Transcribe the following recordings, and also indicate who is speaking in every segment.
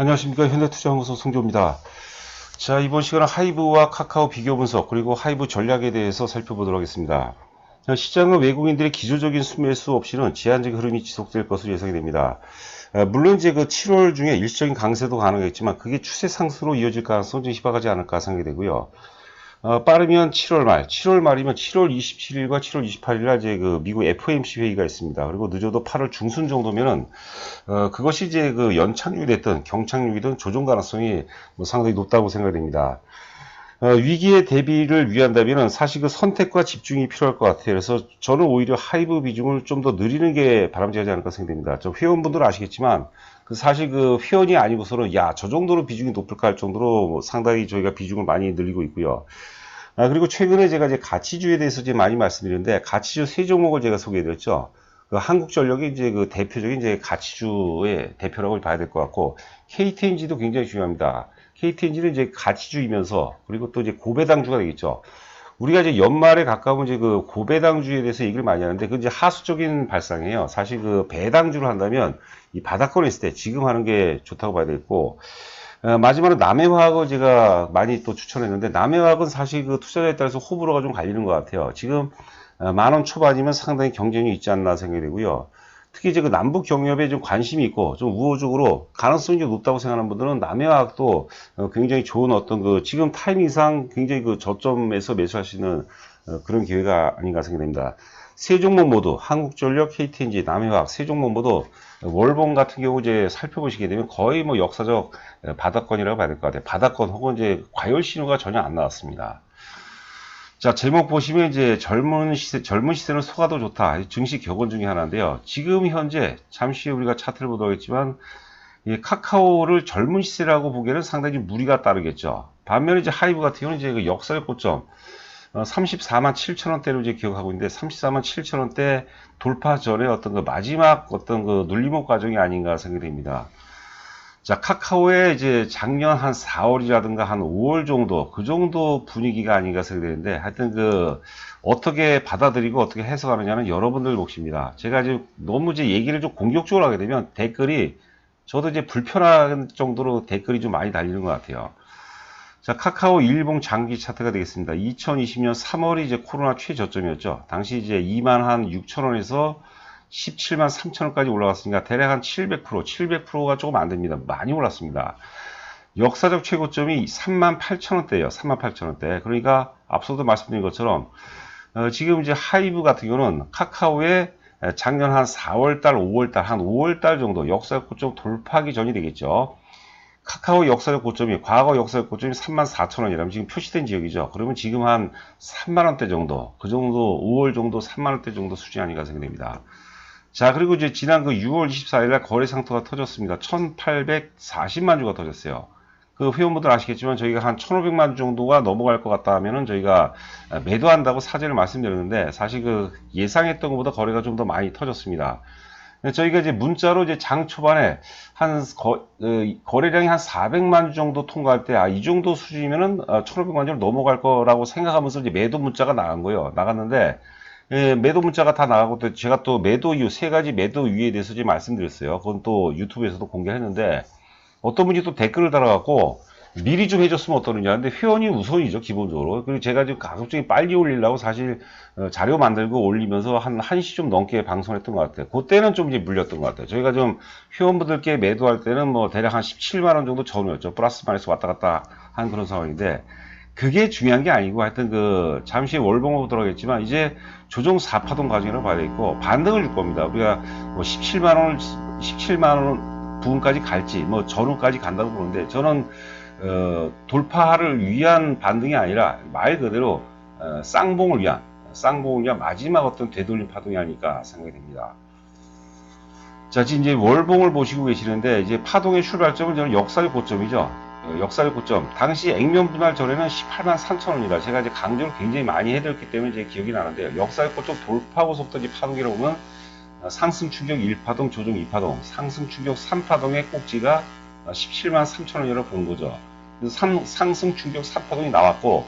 Speaker 1: 안녕하십니까. 현대투자연구소 송조입니다. 자, 이번 시간은 하이브와 카카오 비교 분석 그리고 하이브 전략에 대해서 살펴보도록 하겠습니다. 시장은 외국인들의 기술적인 순매수 없이는 제한적 흐름이 지속될 것으로 예상이 됩니다. 물론 이제 그 7월 중에 일시적인 강세도 가능하겠지만 그게 추세 상승으로 이어질 가능성은 좀 희박하지 않을까 생각이 되고요. 빠르면 7월 말이면 7월 27일과 7월 28일날 이제 그 미국 FOMC 회의가 있습니다. 그리고 늦어도 8월 중순 정도면은, 그것이 이제 그 연착륙이 됐든 경착륙이든 조정 가능성이 뭐 상당히 높다고 생각됩니다. 위기의 대비를 위한다면은 사실 그 선택과 집중이 필요할 것 같아요. 그래서 저는 오히려 하이브 비중을 좀 더 늘리는 게 바람직하지 않을까 생각됩니다. 저 회원분들은 아시겠지만, 사실 그 회원이 아니고서는 야, 저 정도로 비중이 높을까 할 정도로 뭐 상당히 저희가 비중을 많이 늘리고 있고요. 그리고 최근에 제가 이제 가치주에 대해서 이제 많이 말씀드렸는데, 가치주 세 종목을 제가 소개해드렸죠. 그 한국전력이 이제 그 대표적인 이제 가치주의 대표라고 봐야 될 것 같고, KTNG도 굉장히 중요합니다. KTNG는 이제 가치주이면서, 그리고 또 이제 고배당주가 되겠죠. 우리가 이제 연말에 가까운 이제 그 고배당주에 대해서 얘기를 많이 하는데, 그 이제 하수적인 발상이에요. 사실 그 배당주를 한다면, 이 바닥권에 있을 때 지금 하는 게 좋다고 봐야 되겠고, 마지막으로 남해화학을 제가 많이 또 추천했는데, 남해화학은 사실 그 투자자에 따라서 호불호가 좀 갈리는 것 같아요. 지금 10,000원 초반이면 상당히 경쟁력이 있지 않나 생각이 되고요. 특히 이제 그 남북 경협에 좀 관심이 있고 좀 우호적으로 가능성이 좀 높다고 생각하는 분들은 남해화학도 굉장히 좋은 어떤 그 지금 타이밍상 굉장히 그 저점에서 매수하시는 그런 기회가 아닌가 생각됩니다. 세 종목 모두 한국전력, KTNG, 남해화학 세 종목 모두 월봉 같은 경우 이제 살펴보시게 되면 거의 뭐 역사적 바닥권이라고 봐야 될 것 같아요. 바닥권 혹은 이제 과열 신호가 전혀 안 나왔습니다. 자, 제목 보시면 이제 젊은 시세는 속아도 좋다. 증시 격언 중에 하나인데요. 지금 현재 잠시 우리가 차트를 보도록 하겠지만 이 카카오를 젊은 시세라고 보기에는 상당히 무리가 따르겠죠. 반면에 이제 하이브 같은 경우는 이제 그 역사의 고점 34만 7천 원대로 이제 기억하고 있는데 34만 7천 원대 돌파 전에 어떤 그 마지막 어떤 그 눌림목 과정이 아닌가 생각이 됩니다. 자, 카카오의 이제 작년 한 4월이라든가 한 5월 정도, 그 정도 분위기가 아닌가 생각되는데, 하여튼 그, 어떻게 받아들이고 어떻게 해석하느냐는 여러분들 몫입니다. 제가 이제 너무 이제 얘기를 좀 공격적으로 하게 되면 댓글이, 저도 이제 불편한 정도로 댓글이 좀 많이 달리는 것 같아요. 자, 카카오 일봉 장기 차트가 되겠습니다. 2020년 3월이 이제 코로나 최저점이었죠. 당시 이제 2만 한 6천 원에서 17만 3천 원까지 올라갔으니까 대략 한 700%가 조금 안 됩니다. 많이 올랐습니다. 역사적 최고점이 3만 8천 원대예요. 3만 8천 원대. 그러니까 앞서도 말씀드린 것처럼 지금 이제 하이브 같은 경우는 카카오의 작년 한 4월달, 5월달, 한 5월달 정도 역사적 고점 돌파하기 전이 되겠죠. 카카오 역사적 고점이, 과거 역사적 고점이 3만 4천 원이라면 지금 표시된 지역이죠. 그러면 지금 한 3만 원대 정도, 그 정도, 5월 정도 3만 원대 정도 수준이 아닌가 생각됩니다. 자, 그리고 이제 지난 그 6월 24일날 거래 상토가 터졌습니다. 1840만 주가 터졌어요. 그 회원분들 아시겠지만 저희가 한 1500만 주 정도가 넘어갈 것 같다 하면은 저희가 매도한다고 사전에 말씀드렸는데 사실 그 예상했던 것보다 거래가 좀 더 많이 터졌습니다. 저희가 이제 문자로 이제 장 초반에 한 거래량이 한 400만 주 정도 통과할 때, 이 정도 수준이면은 1500만 주를 넘어갈 거라고 생각하면서 이제 매도 문자가 나간 거예요. 나갔는데, 매도 문자가 다 나가고 또 제가 또 매도 이유, 세 가지 매도 이유에 대해서 이제 말씀드렸어요. 그건 또 유튜브에서도 공개했는데, 어떤 분이 또 댓글을 달아갖고, 미리 좀 해줬으면 어떠느냐. 근데 회원이 우선이죠, 기본적으로. 그리고 제가 지금 가급적이 빨리 올리려고 사실 자료 만들고 올리면서 한 1시 좀 넘게 방송했던 것 같아요. 그때는 좀 이제 물렸던 것 같아요. 저희가 좀 회원분들께 매도할 때는 뭐 대략 한 17만원 정도 전후였죠. 플러스 마이너스 왔다 갔다 한 그런 상황인데, 그게 중요한 게 아니고 하여튼 그 잠시 월봉으로 들어가겠지만 이제 조정 4파동 과정이라고 봐야 되겠고 반등을 줄 겁니다. 우리가 뭐 17만원 부분까지 갈지 뭐 전후까지 간다고 보는데 저는 돌파를 위한 반등이 아니라 말 그대로 쌍봉을 위한 마지막 어떤 되돌림 파동이 아닐까 생각이 됩니다. 자, 지금 이제 월봉을 보시고 계시는데 이제 파동의 출발점은 저는 역사적 고점이죠. 역사적 고점. 당시 액면 분할 전에는 18만 3천 원이다. 제가 이제 강조를 굉장히 많이 해드렸기 때문에 이제 기억이 나는데요. 역사적 고점 돌파하고서부터 이제 파동이라고 보면 상승 충격 1파동, 조정 2파동, 상승 충격 3파동의 꼭지가 17만 3천 원이라고 본 거죠. 상승 충격 3파동이 나왔고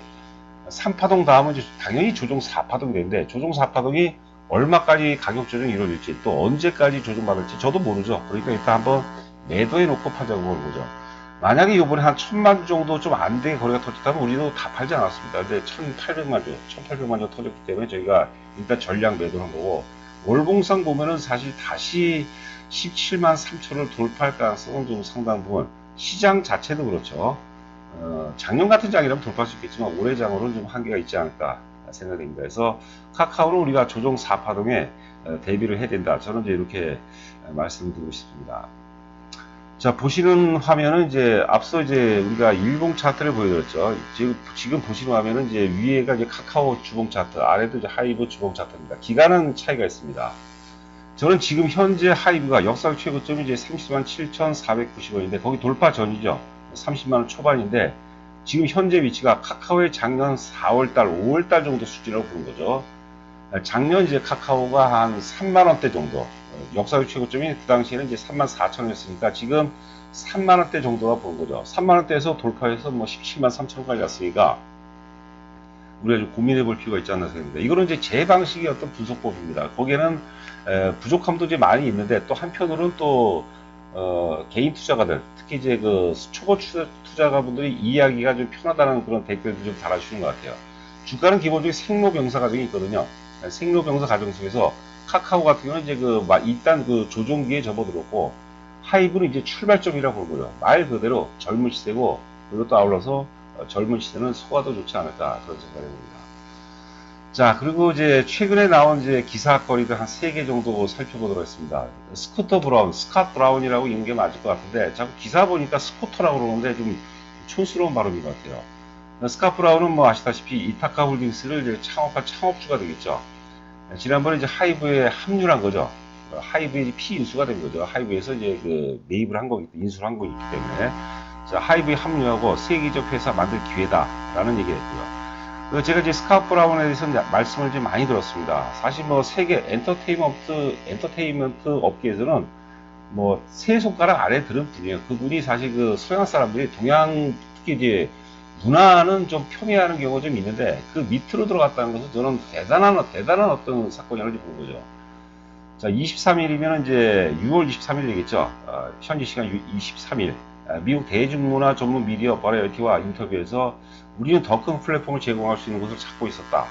Speaker 1: 3파동 다음은 이제 당연히 조정 4파동이 되는데 조정 4파동이 얼마까지 가격 조정이 이루어질지 또 언제까지 조정받을지 저도 모르죠. 그러니까 일단 한번 매도해 놓고 판단해 보는 거죠. 만약에 요번에 한 1000만 주 정도 좀 안 되게 거래가 터졌다면 우리도 다 팔지 않았습니다. 근데 1800만 주, 1800만 주 터졌기 때문에 저희가 일단 전량 매도를 한 거고, 월봉상 보면은 사실 다시 17만 3천을 돌파할 가능성은 좀 상당 부분, 시장 자체도 그렇죠. 작년 같은 장이라면 돌파할 수 있겠지만 올해 장으로는 좀 한계가 있지 않을까 생각됩니다. 그래서 카카오는 우리가 조정 4파동에 대비를 해야 된다. 저는 이제 이렇게 말씀드리고 싶습니다. 자, 보시는 화면은 이제 앞서 이제 우리가 일봉 차트를 보여드렸죠. 지금 보시는 화면은 이제 위에가 이제 카카오 주봉 차트, 아래도 이제 하이브 주봉 차트입니다. 기간은 차이가 있습니다. 저는 지금 현재 하이브가 역사적 최고점이 이제 30만 7,490원인데 거기 돌파 전이죠. 30만원 초반인데 지금 현재 위치가 카카오의 작년 4월달, 5월달 정도 수준이라고 보는 거죠. 작년 이제 카카오가 한 3만원대 정도, 역사적 최고점이 그 당시에는 이제 34,000원이었으니까 지금 3만원대 정도가 보는 거죠. 3만원대에서 돌파해서 뭐 17만 3천원까지 갔으니까 우리가 좀 고민해 볼 필요가 있지 않나 생각합니다. 이거는 이제 제 방식의 어떤 분석법입니다. 거기에는 부족함도 이제 많이 있는데 또 한편으로는 또 개인 투자가들, 특히 이제 그 초보 투자가분들이 이해하기가 좀 편하다는 그런 댓글도 좀 달아주시는 것 같아요. 주가는 기본적으로 생로병사 과정이 있거든요. 생로병사 과정 속에서 카카오 같은 경우는 이제 일단 그 조종기에 접어들었고, 하이브는 이제 출발점이라고 보는 거죠. 말 그대로 젊은 시대고, 그리고 또 아울러서 젊은 시대는 소화도 좋지 않을까 그런 생각이 듭니다. 자, 그리고 이제 최근에 나온 이제 기사거리들 한 3개 정도 살펴보도록 하겠습니다. 스캇 브라운이라고 읽는 게 맞을 것 같은데 자꾸 기사 보니까 스코터라고 그러는데 좀 촌스러운 발음인 것 같아요. 스캇 브라운은 뭐 아시다시피 이타카 홀딩스를 이제 창업한 창업주가 되겠죠. 지난번에 이제 하이브에 합류한 거죠. 하이브에 피인수가 된 거죠. 하이브에서 이제 그 매입을 한 거기 때문에, 인수를 한 거기 때문에. 자, 하이브에 합류하고 세계적 회사 만들 기회다라는 얘기를 했고요. 제가 이제 스캇 브라운에 대해서 말씀을 좀 많이 들었습니다. 사실 뭐 세계 엔터테인먼트 업계에서는 뭐 세 손가락 안에 드는 분이에요. 그분이 사실 그 서양 사람들이 동양 특히 이제 문화는 좀 폄훼하는 경우가 좀 있는데 그 밑으로 들어갔다는 것은 저는 대단한 어떤 사건이라고 보는 거죠. 자, 23일이면 이제 6월 23일 되겠죠. 현지 시간 23일. 미국 대중문화 전문 미디어 버라이어티와 인터뷰에서 우리는 더 큰 플랫폼을 제공할 수 있는 곳을 찾고 있었다.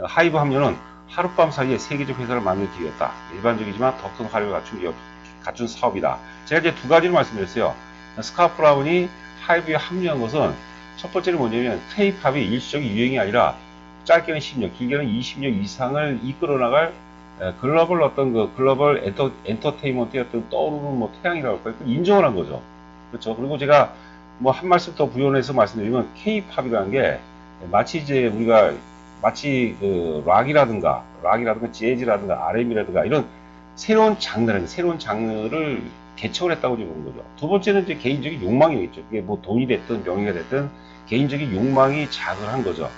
Speaker 1: 하이브 합류는 하룻밤 사이에 세계적 회사를 만들 기회였다. 일반적이지만 더 큰 화력을 갖춘 사업이다. 제가 이제 두 가지를 말씀드렸어요. 스캇 브라운이 하이브에 합류한 것은 첫 번째는 뭐냐면 K-팝이 일시적인 유행이 아니라 짧게는 10년, 길게는 20년 이상을 이끌어 나갈 글로벌 어떤 그 글로벌 엔터테인먼트의 어떤 떠오르는 뭐 태양이라고 할까요? 인정을 한 거죠. 그렇죠. 그리고 제가 뭐 한 말씀 더 부연해서 말씀드리면 K-팝이라는 게 마치 이제 우리가 마치 그 락이라든가 재즈라든가 R&B라든가 이런 새로운 장르를 개척을 했다고 보는 거죠. 두 번째는 이제 개인적인 욕망이겠죠. 그게 뭐 돈이 됐든 명예가 됐든 개인적인 욕망이 자극한 거죠.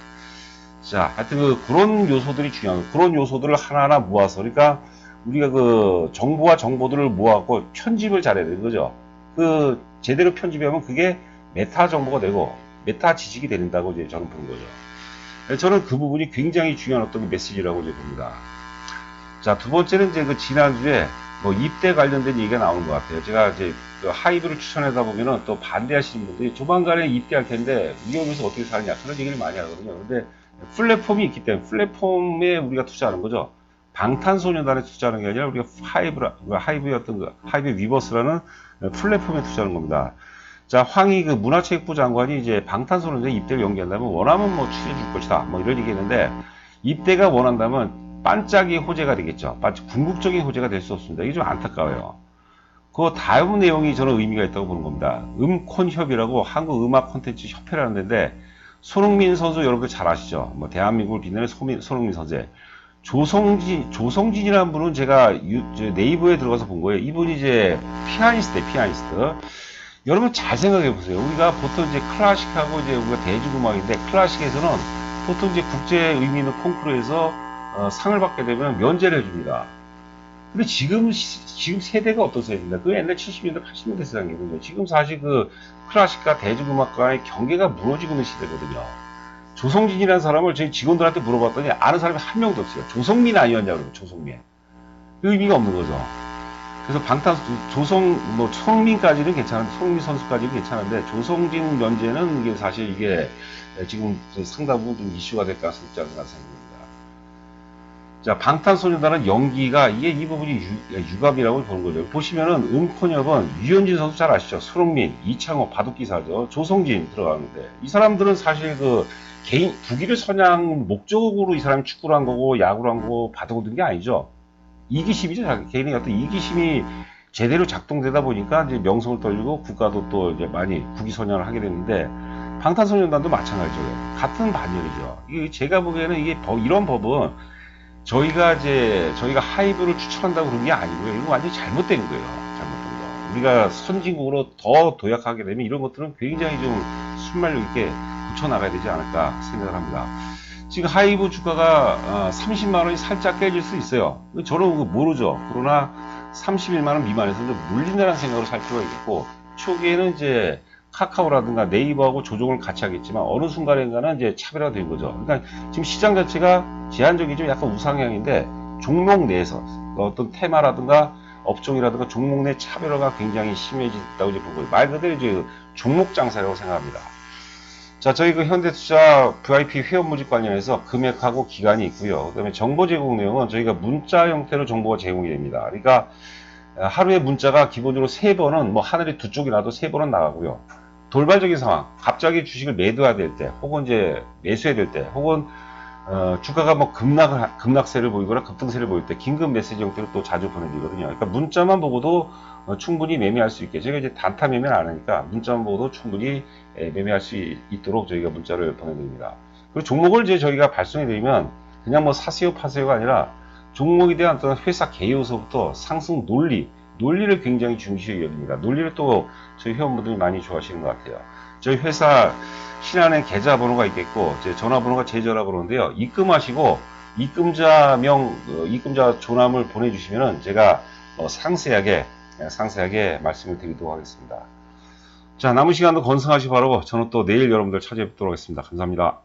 Speaker 1: 자, 하여튼 그런 요소들이 중요한 거예요. 그런 요소들을 하나하나 모아서, 그러니까 우리가 그 정보와 정보들을 모아갖고 편집을 잘해야 되는 거죠. 그 제대로 편집하면 그게 메타 정보가 되고 메타 지식이 된다고 이제 저는 보는 거죠. 저는 그 부분이 굉장히 중요한 어떤 메시지라고 이제 봅니다. 자, 두 번째는 이제 그 지난주에 뭐 입대 관련된 얘기가 나오는 것 같아요. 제가 이제 그 하이브를 추천하다 보면은 또 반대하시는 분들이 조만간에 입대할 텐데 위험해서 어떻게 사느냐 그런 얘기를 많이 하거든요. 근데 플랫폼이 있기 때문에 플랫폼에 우리가 투자하는 거죠. 방탄소년단에 투자하는 게 아니라 우리가 하이브의 어떤 그 하이브 위버스라는 플랫폼에 투자하는 겁니다. 자, 황희 그 문화체육부 장관이 이제 방탄소년단 입대를 연기한다면 원하면 뭐 추진해 줄 것이다. 뭐 이런 얘기 했는데 입대가 원한다면 반짝이 호재가 되겠죠. 궁극적인 호재가 될 수 없습니다. 이게 좀 안타까워요. 그 다음 내용이 저는 의미가 있다고 보는 겁니다. 음콘협이라고 한국음악 콘텐츠 협회라는 데인데 손흥민 선수 여러분들 잘 아시죠? 뭐 대한민국을 빛내는 손흥민 선수. 조성진이라는 분은 제가 네이버에 들어가서 본 거예요. 이분이 이제 피아니스트. 여러분 잘 생각해 보세요. 우리가 보통 이제 클래식하고 이제 우리가 대중음악인데 클래식에서는 보통 이제 국제 의미 있는 콩쿠르에서 상을 받게 되면 면제를 해줍니다. 근데 지금 세대가 어떤 세대입니다. 그 옛날 70년대, 80년대 세상이거든요. 지금 사실 그 클래식과 대중음악과의 경계가 무너지고 있는 시대거든요. 조성진이라는 사람을 저희 직원들한테 물어봤더니 아는 사람이 한 명도 없어요. 조성민 아니었냐고 그러고 조성민. 그 의미가 없는 거죠. 그래서 방탄 조성 뭐 손흥민까지는 괜찮은데 손흥민 선수까지는 괜찮은데 조성진 면제는 이게 사실 이게 지금 상당 부분 좀 이슈가 될 가능성이 있지 않나 생각합니다. 자, 방탄소년단은 연기가 이게 이 부분이 유감이라고 보는 거죠. 보시면은 음폰역은 유현진 선수 잘 아시죠? 손흥민, 이창호, 바둑기사죠. 조성진 들어가는데 이 사람들은 사실 그 개인 부기를 선양 목적으로 이 사람이 축구를 한 거고 야구를 한 거고 바둑을 둔 게 아니죠. 이기심이죠. 자기 개인의 어떤 이기심이 제대로 작동되다 보니까 이제 명성을 떨리고 국가도 또 이제 많이 국위 선양을 하게 됐는데 방탄소년단도 마찬가지죠. 같은 반열이죠. 이게 제가 보기에는 이게 이런 법은 저희가 하이브를 추천한다고 그런 게 아니고요. 이건 완전히 잘못된 거예요. 잘못된 거. 우리가 선진국으로 더 도약하게 되면 이런 것들은 굉장히 좀 순발력 있게 붙여나가야 되지 않을까 생각을 합니다. 지금 하이브 주가가 30만원이 살짝 깨질 수 있어요. 저는 그거 모르죠. 그러나 31만원 미만에서 좀 물린다는 생각으로 살 필요가 있겠고, 초기에는 이제 카카오라든가 네이버하고 조정을 같이 하겠지만 어느 순간인가는 이제 차별화가 된 거죠. 그러니까 지금 시장 자체가 제한적이죠. 약간 우상향인데 종목 내에서 어떤 테마라든가 업종이라든가 종목 내 차별화가 굉장히 심해졌다고 이제 보고 말 그대로 이제 종목 장사라고 생각합니다. 자, 저희 그 현대투자 VIP 회원 모집 관련해서 금액하고 기간이 있고요. 그 다음에 정보 제공 내용은 저희가 문자 형태로 정보가 제공이 됩니다. 그러니까 하루에 문자가 기본적으로 3번은 뭐 하늘이 두 쪽이 나도 3번은 나가고요. 돌발적인 상황, 갑자기 주식을 매도해야 될 때, 혹은 이제 매수해야 될 때, 혹은 주가가 뭐 급락세를 보이거나 급등세를 보일 때 긴급 메시지 형태로 또 자주 보내드리거든요. 그러니까 문자만 보고도 충분히 매매할 수 있게, 저희가 이제 단타 매매는 안 하니까 문자만 보고도 충분히 매매할 수 있도록 저희가 문자를 보내드립니다. 그리고 종목을 이제 저희가 발송해드리면 그냥 뭐 사세요 파세요가 아니라 종목에 대한 어떤 회사 개요서부터 상승 논리를 굉장히 중시해 여깁니다. 논리를 또 저희 회원분들이 많이 좋아하시는 것 같아요. 저희 회사 신한은행 계좌번호가 있겠고 제 전화번호가 제 전화번호인데요. 입금하시고 입금자 조남을 보내주시면은 제가 상세하게 말씀을 드리도록 하겠습니다. 자, 남은 시간도 건승하시 바라고 저는 또 내일 여러분들 찾아뵙도록 하겠습니다. 감사합니다.